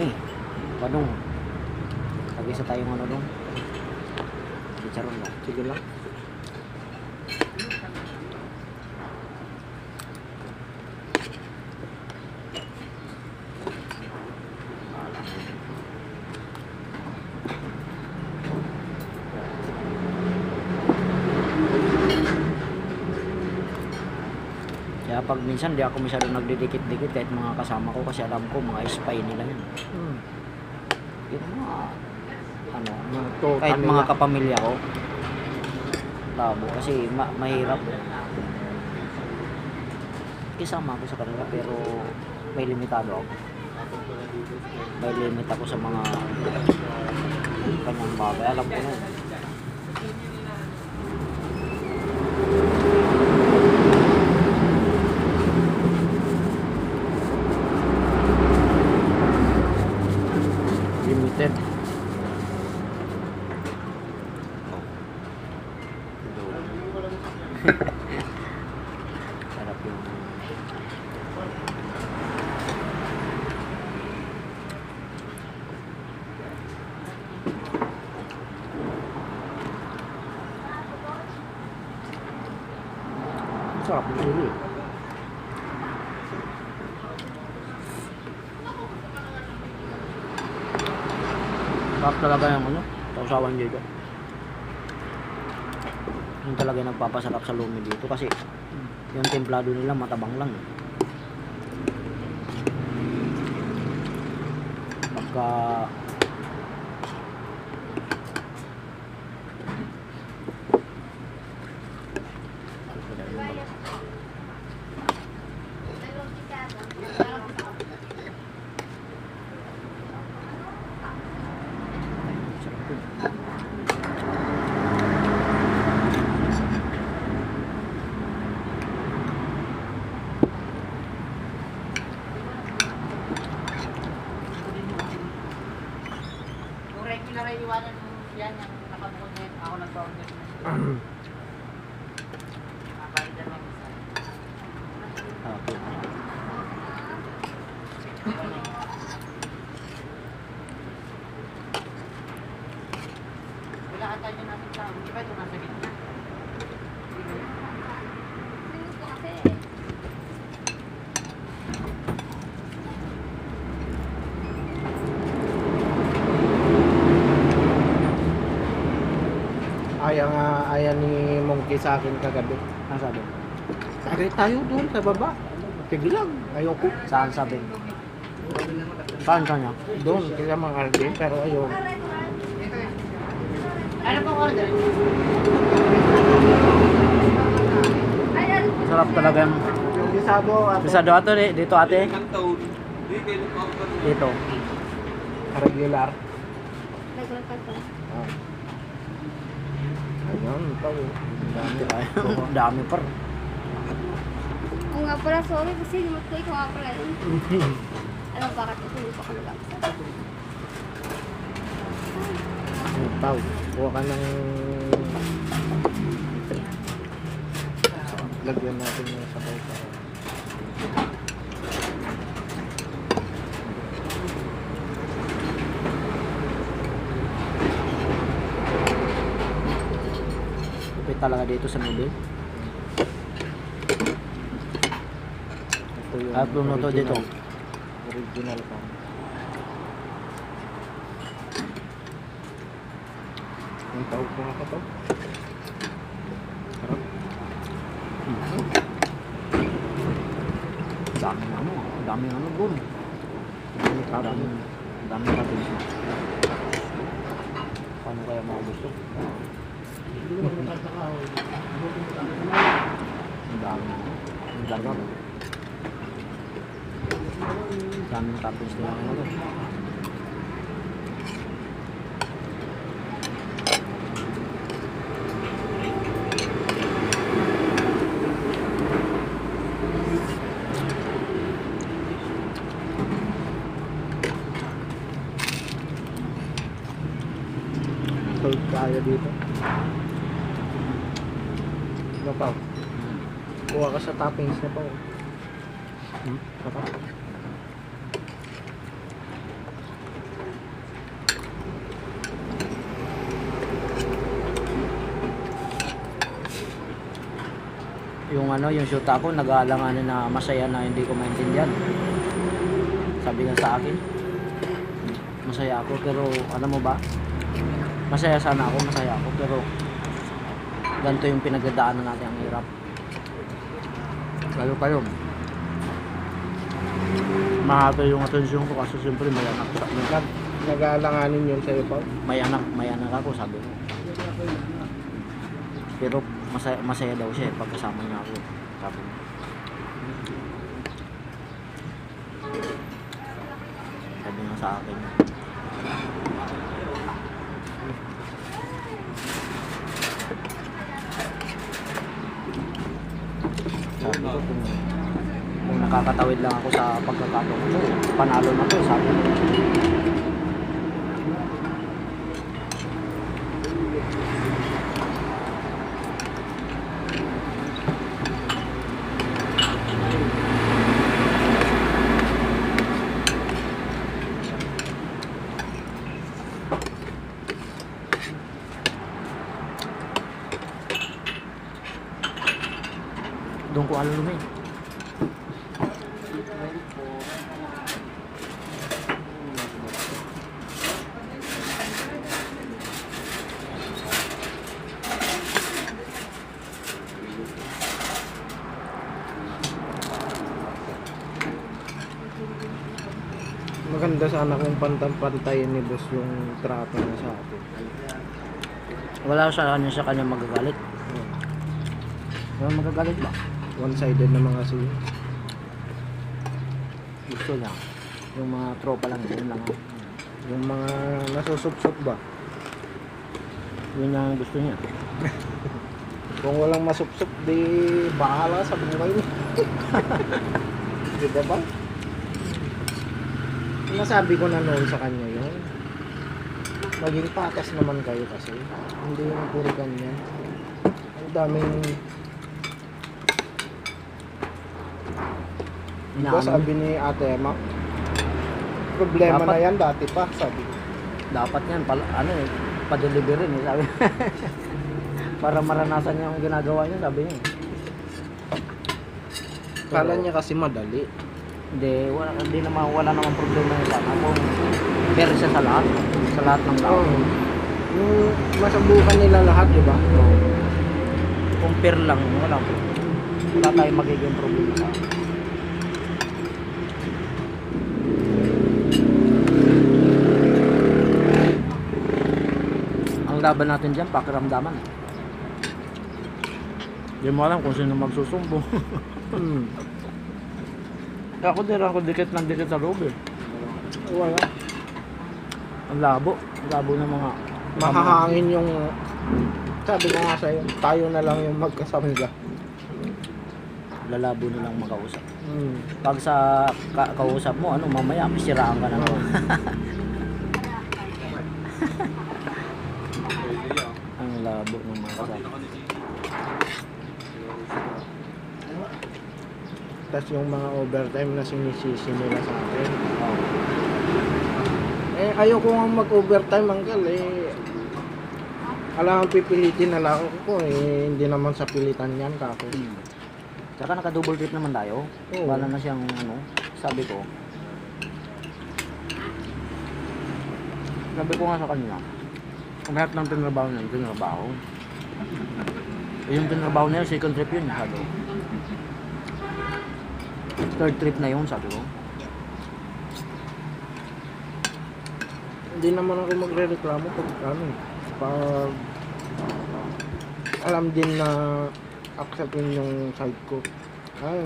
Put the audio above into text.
kami. Panong. Tag-isa tayong ano dong. Chicharon lang. Sige lang. Kaya pag minsan di ako masyado nagdidikit-dikit kahit mga kasama ko kasi alam ko mga spy nila yun. Yung mga ano, kahit mga kapamilya ko. Labo kasi mahirap. Kisama ako sa kanila pero may limitado ako. May limit ako sa mga kanyang bagay. Alam ko na. Limited. Sarap yung Sarap ng ulo eh. sarap talaga yung ano, sausawan dito. Yung talaga yung nagpapasarap sa lumi dito kasi yung templado nila matabang lang. Pagka regular ay iwanan mo yan yung nakabukod na yun. Ako nag-order na siya. Kapalitan lang isa. okay. Wala ka tayo natin sa di ba ito nasa gitna? Ayaw ni Monkey sa akin kagabi. Ano sabi? Sakay tayo doon sa baba. Sige lang, ayoko. Saan sabi? Saan kanya? Doon, kaya mga RD, pero ayoko. Ano pong order? Sarap talaga yung Yung gisado, bisado ato dito ate. Dito. regular. Ah. Ayun, ito. Dami tayo. Dami par. Oo nga pala, sorry kasi limot ko ikaw nga pala yun. Alam mo bakit ito hindi pa ko nagkakasa. Pau, kuha ka ng... Lagyan natin yung sabaw pa. Lupit talaga dito sa noodle. Ito yung At lumuto dito. Original pa. Ang tawag ko nga pa to. Sarap. Daming ano bun. Daming kapis. Paano kaya maubos to? Ang dami. Ang dami. Daming kapis na ano. Sold tayo dito. Ano pa? Kuha ka sa toppings na pa. Sarap. yung shoot ako, nag-aalanganin na masaya na hindi ko maintindihan. Sabi niya sa akin, masaya ako, pero alam mo ba, masaya ako, pero ganito yung pinagdadaanan natin, ang hirap. Kayo. Mahaba yung atensyon ko kasi siyempre may anak sa akin. Nag-aalanganin yun sa'yo pa. May anak ako, sabi ko. Pero masaya daw siya pag kasama niya ako, sabi niya. Sabi niya sa akin. Sabi ko kung nakakatawid lang ako sa pagkakataon ko, panalo na to, sabi ko. Doon ko alam lumin. Maganda sana kung pantay-pantayin ni boss yung trato niya sa atin. Wala sa kanya magagalit. Wala magagalit ba? One-sided naman kasi. Gusto lang. Yung mga tropa lang, yun lang. Yung mga nasusup-sup ba? Yun ang gusto niya. Kung walang masup-sup, di bahala sa buhay niya. Di ba ba? Nasabi ko na noon sa kanya yun. Maging patas naman kayo kasi. Hindi yung puro ganyan. Ang daming... Diba sabi ni Ate Emma? Problema Dapat- na yan dati pa, sabi ko. Dapat yan, pa-deliver rin, sabi. Para maranasan niya yung ginagawa niya, sabi niya. Kala niya kasi madali. Hindi, wala namang problema yung sana. Kung fair siya sa lahat ng tao. Oo. Yung masabukan nila lahat, di ba? Kung fair lang, wala tayong magiging problema sa akin. Ang laban natin dyan, pakiramdaman. Hindi mo alam kung sino magsusumbong. Ako dikit sa loob eh. Wala. Ang labo ng mga Mahahangin yung... Sabi ko nga sa'yo, tayo na lang yung magkasamga. lalabo nilang makausap. Pag sa kausap mo, mamaya siraan ka na naman. Ang labo ng mga kasama. Tapos yung mga overtime na sinisisi nila sa akin. Eh, ayoko nga mag-overtime, Uncle. Alam, pipilitin na lang ako hindi naman sa pilitan yan, kako. Tsaka naka-double trip naman tayo. Oo. Wala na siyang sabi ko nga sa kanya, kung lahat ng tinrabaho niya, yung tinrabaho niya, second trip yun, sabi ko. Third trip na yun, sabi ko. Hindi naman ako magre-reklamo pag alam din na acceptin yung side ko. Ay,